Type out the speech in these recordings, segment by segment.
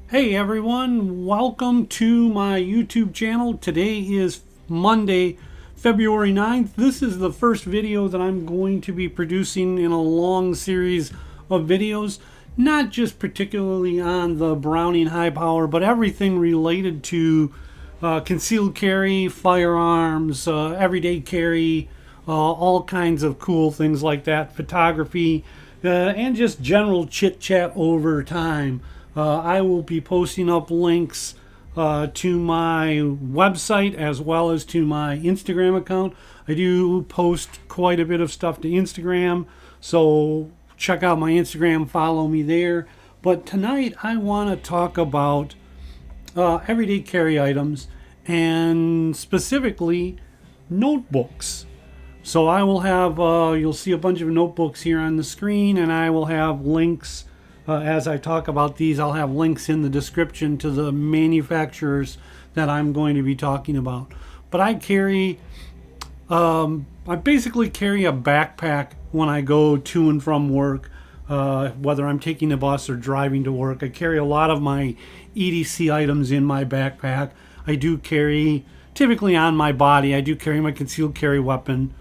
Hey everyone, welcome to my YouTube channel. Today is Monday, February 9th. This is the first video that I'm going to be producing in a long series of videos, not just particularly on the Browning high power, but everything related to concealed carry, firearms, everyday carry, all kinds of cool things like that, photography, and just general chit chat over time. I will be posting up links to my website as well as to my Instagram account. I do post quite a bit of stuff to Instagram, so check out my Instagram, follow me there. But tonight I want to talk about everyday carry items and specifically notebooks. So I will have, you'll see a bunch of notebooks here on the screen, and I will have links. As I talk about these, I'll have links in the description to the manufacturers that I'm going to be talking about. But I basically carry a backpack when I go to and from work, whether I'm taking the bus or driving to work. I carry a lot of my EDC items in my backpack. I do carry, typically on my body, I do carry my concealed carry weapon.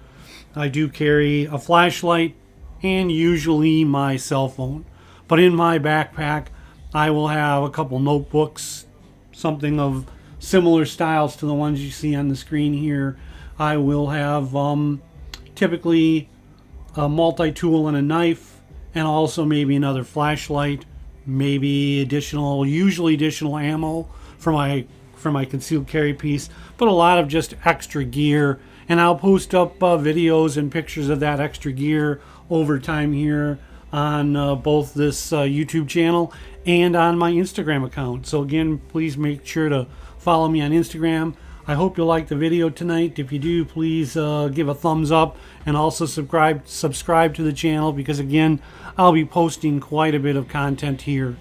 I do carry a flashlight and usually my cell phone. But in my backpack, I will have a couple notebooks, something of similar styles to the ones you see on the screen here. I will have typically a multi-tool and a knife, and also maybe another flashlight, maybe usually additional ammo for my concealed carry piece, but a lot of just extra gear. And I'll post up videos and pictures of that extra gear over time here on both this YouTube channel and on my Instagram account. So again, please make sure to follow me on Instagram. I hope you like the video tonight. If you do, please give a thumbs up and also subscribe to the channel, because again, I'll be posting quite a bit of content here.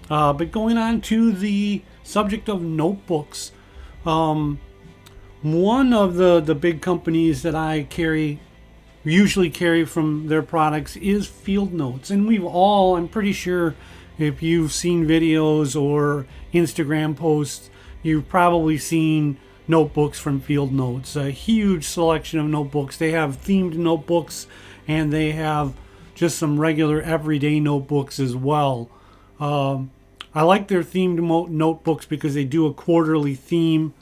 But going on to the subject of notebooks, one of the big companies that I usually carry from their products is Field Notes. And I'm pretty sure if you've seen videos or Instagram posts, you've probably seen notebooks from Field Notes. A huge selection of notebooks. They have themed notebooks, and they have just some regular everyday notebooks as well. I like their themed notebooks because they do a quarterly theme,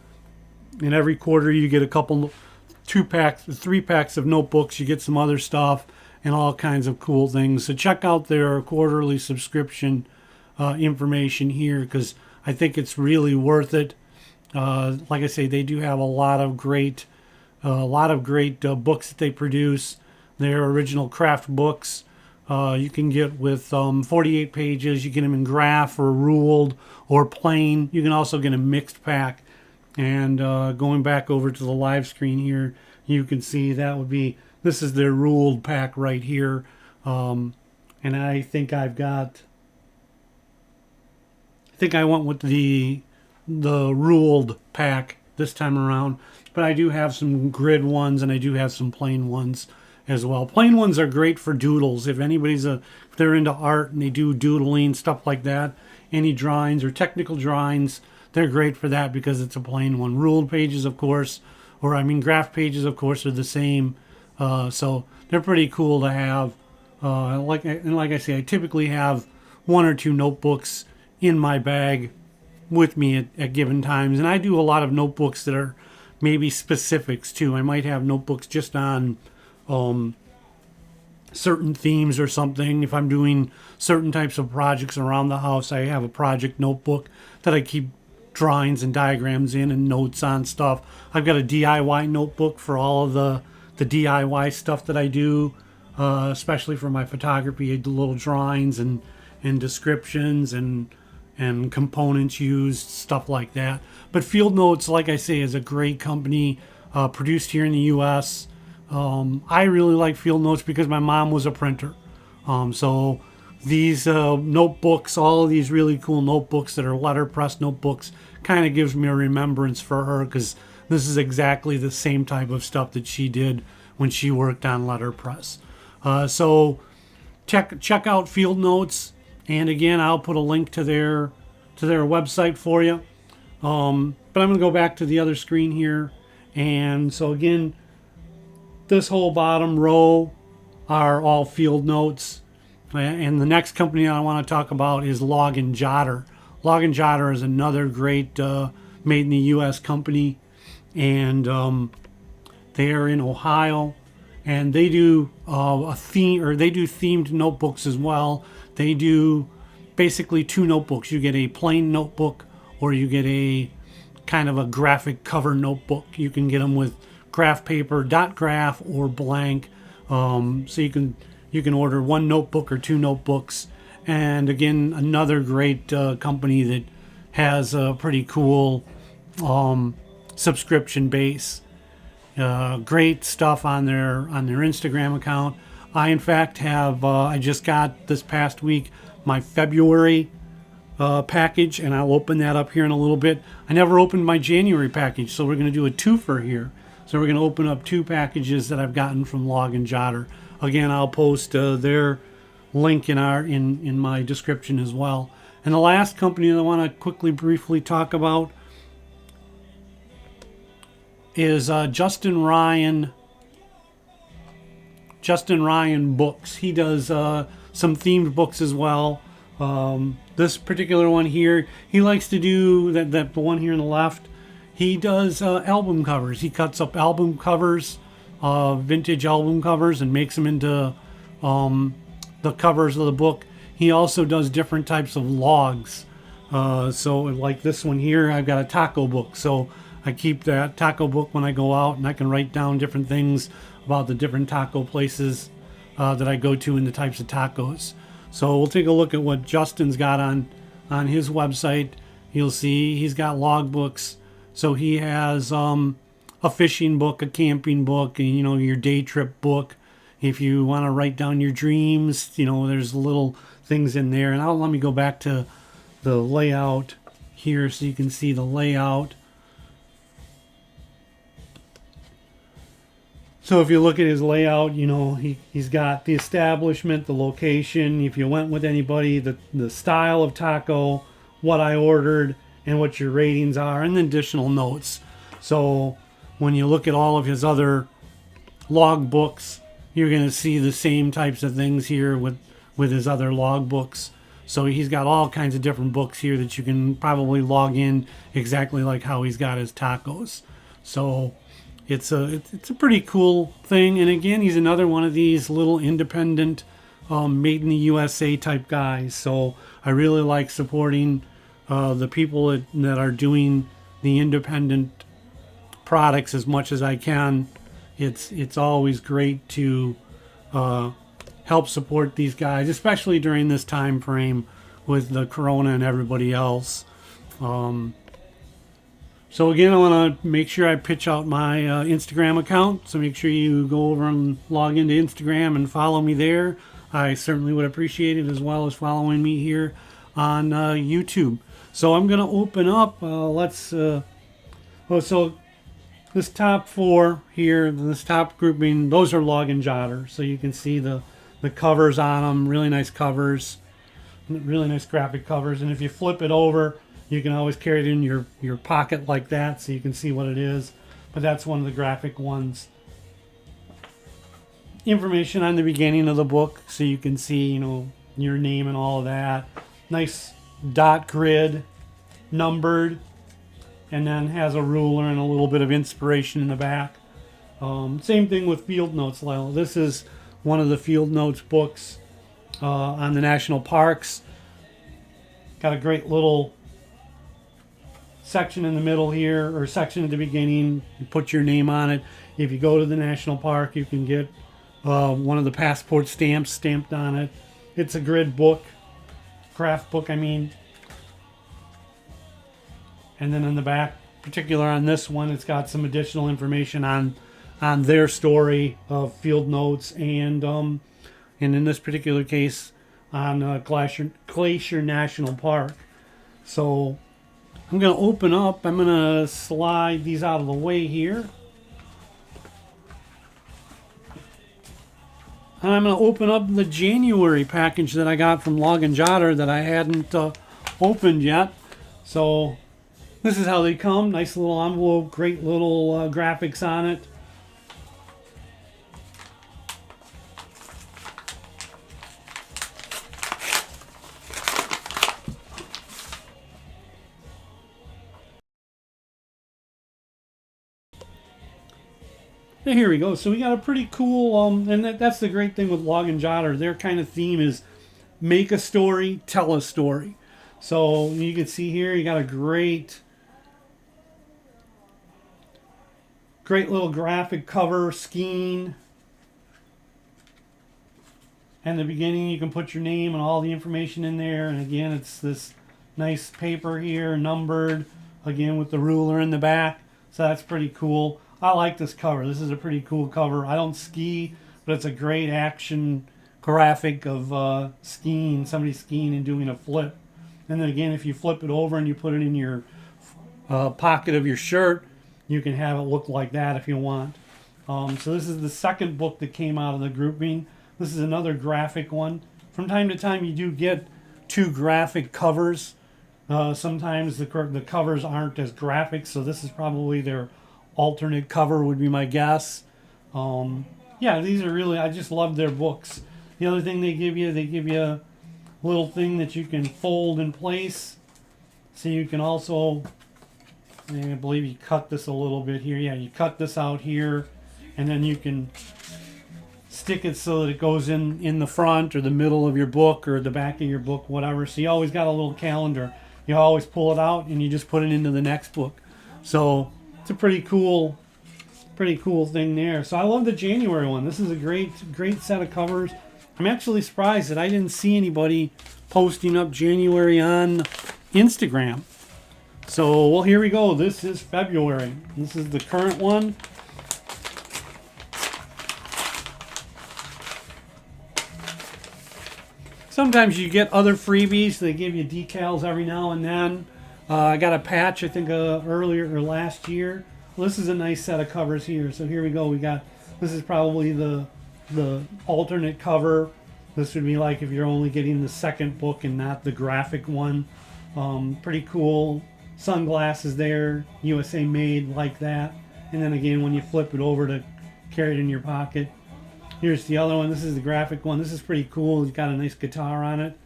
and every quarter you get a couple 3 packs of notebooks. You get some other stuff and all kinds of cool things. So check out their quarterly subscription information here, because I think it's really worth it. Like I say, they do have a lot of great books that they produce. Their original craft books you can get with 48 pages. You get them in graph or ruled or plain. You can also get a mixed pack. And going back over to the live screen here, you can see this is their ruled pack right here. And I think I went with the ruled pack this time around. But I do have some grid ones, and I do have some plain ones as well. Plain ones are great for doodles. If they're into art and they do doodling, stuff like that, any drawings or technical drawings, they're great for that because it's a plain one. Ruled pages, of course, graph pages, of course, are the same. So they're pretty cool to have. Like I say, I typically have 1 or 2 notebooks in my bag with me at given times. And I do a lot of notebooks that are maybe specifics too. I might have notebooks just on certain themes or something. If I'm doing certain types of projects around the house, I have a project notebook that I keep drawings and diagrams in and notes on stuff. I've got a DIY notebook for all of the DIY stuff that I do, especially for my photography. I do little drawings and descriptions and components used, stuff like that. But Field Notes, like I say, is a great company, produced here in the U.S. I really like Field Notes because my mom was a printer. So these notebooks, all of these really cool notebooks that are letterpress notebooks, kind of gives me a remembrance for her, because this is exactly the same type of stuff that she did when she worked on letterpress. So check out Field Notes, and again, I'll put a link to their to their website for you. But I'm going to go back to the other screen here. And so again, this whole bottom row are all field notes. And the next company I want to talk about is Log and Jotter. Log and Jotter is another great made in the U.S. company, and they are in Ohio, and they do they do themed notebooks as well. They do basically two notebooks. You get a plain notebook, or you get a kind of a graphic cover notebook. You can get them with graph paper, dot graph, or blank. So you can order one notebook or two notebooks. And again, another great company that has a pretty cool subscription base. Great stuff on their Instagram account. I in fact have I just got this past week my February package, and I'll open that up here in a little bit. I never opened my January package, so we're going to do a twofer here. So we're going to open up two packages that I've gotten from Log and Jotter. Again, I'll post their link in my description as well. And the last company that I want to quickly, briefly talk about is Justin Ryan. Justin Ryan Books. He does some themed books as well. This particular one here, he likes to do the one here on the left. He does album covers. He cuts up album covers, vintage album covers, and makes them into the covers of the book. He also does different types of logs. So like this one here, I've got a taco book. So I keep that taco book when I go out, and I can write down different things about the different taco places that I go to and the types of tacos. So we'll take a look at what Justin's got on his website. You'll see he's got log books. So he has a fishing book, a camping book, and your day trip book. If you want to write down your dreams, there's little things in there. And let me go back to the layout here so you can see the layout. So if you look at his layout, he's got the establishment, the location, if you went with anybody, the style of taco, what I ordered, and what your ratings are, and then additional notes. So when you look at all of his other log books, you're going to see the same types of things here with his other log books. So he's got all kinds of different books here that you can probably log in exactly like how he's got his tacos. So it's a pretty cool thing. And again, he's another one of these little independent made in the USA type guys. So I really like supporting the people that are doing the independent products as much as I can. It's always great to help support these guys, especially during this time frame with the corona and everybody else. So again, I want to make sure I pitch out my Instagram account. So make sure you go over and log into Instagram and follow me there. I certainly would appreciate it, as well as following me here on YouTube. So I'm going to open up. So this top four here, this top grouping, those are Log and Jotter. So you can see the covers on them. Really nice covers. Really nice graphic covers. And if you flip it over, you can always carry it in your pocket like that, so you can see what it is. But that's one of the graphic ones. Information on the beginning of the book, so you can see, your name and all of that. Nice dot grid, numbered, and then has a ruler and a little bit of inspiration in the back. Same thing with field notes. This is one of the field notes books on the national parks. Got a great little section in the middle here, or section at the beginning. You put your name on it. If you go to the national park, you can get one of the passport stamps stamped on it. It's a grid book, craft book, I mean. And then in the back, particular on this one, it's got some additional information on their story of field notes, and in this particular case, on Glacier National Park. So I'm going to open up. I'm going to slide these out of the way here. And I'm going to open up the January package that I got from Log and Jotter that I hadn't opened yet. So this is how they come. Nice little envelope, great little graphics on it. And here we go. So we got a pretty cool, and that's the great thing with Log and Jotter. Their kind of theme is make a story, tell a story. So you can see here, you got a great little graphic cover, skiing. And the beginning, you can put your name and all the information in there. And again, it's this nice paper here, numbered, again with the ruler in the back. So that's pretty cool. I like this cover. This is a pretty cool cover. I don't ski, but it's a great action graphic of skiing, somebody skiing and doing a flip. And then again, if you flip it over and you put it in your pocket of your shirt, you can have it look like that if you want. So this is the second book that came out of the grouping. This is another graphic one. From time to time, you do get two graphic covers. Sometimes the covers aren't as graphic, so this is probably their alternate cover would be my guess. Yeah, these are really, I just love their books. The other thing they give you a little thing that you can fold in place. So you can also, I believe you cut this a little bit here. Yeah, you cut this out here, and then you can stick it so that it goes in the front or the middle of your book or the back of your book, whatever. So you always got a little calendar. You always pull it out and you just put it into the next book. So it's a pretty cool thing there. So I love the January one. This is a great set of covers. I'm actually surprised that I didn't see anybody posting up January on Instagram. So, well, here we go. This is February. This is the current one. Sometimes you get other freebies. They give you decals every now and then. I got a patch, I think, earlier or last year. Well, this is a nice set of covers here. So here we go. This is probably the alternate cover. This would be like if you're only getting the second book and not the graphic one. Pretty cool. Sunglasses there, USA made, like that. And then again, when you flip it over to carry it in your pocket. Here's the other one. This is the graphic one. This is pretty cool. It's got a nice guitar on it.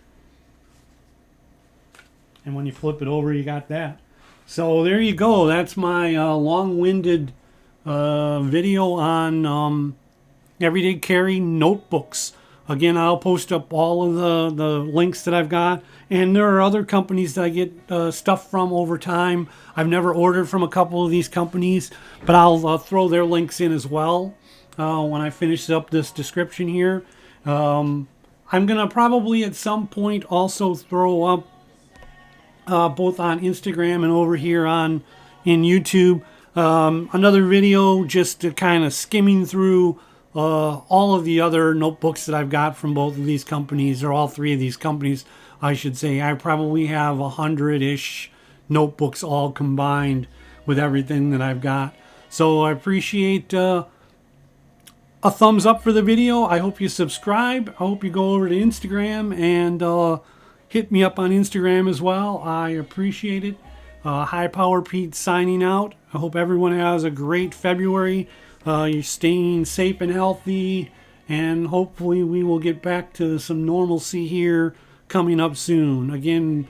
And when you flip it over, you got that. So there you go. That's my long-winded video on everyday carry notebooks. Again, I'll post up all of the links that I've got. And there are other companies that I get stuff from over time. I've never ordered from a couple of these companies, but I'll throw their links in as well when I finish up this description here. I'm going to probably at some point also throw up both on Instagram and over here in YouTube another video just to kind of skimming through all of the other notebooks that I've got from both of these companies, or all three of these companies, I should say. I probably have 100-ish notebooks all combined with everything that I've got. So I appreciate a thumbs up for the video. I hope you subscribe. I hope you go over to Instagram and hit me up on Instagram as well. I appreciate it. High Power Pete signing out. I hope everyone has a great February. You're staying safe and healthy, and hopefully we will get back to some normalcy here coming up soon. Again,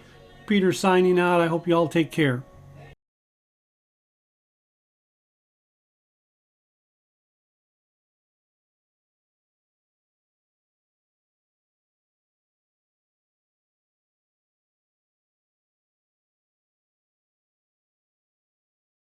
Peter signing out. I hope you all take care.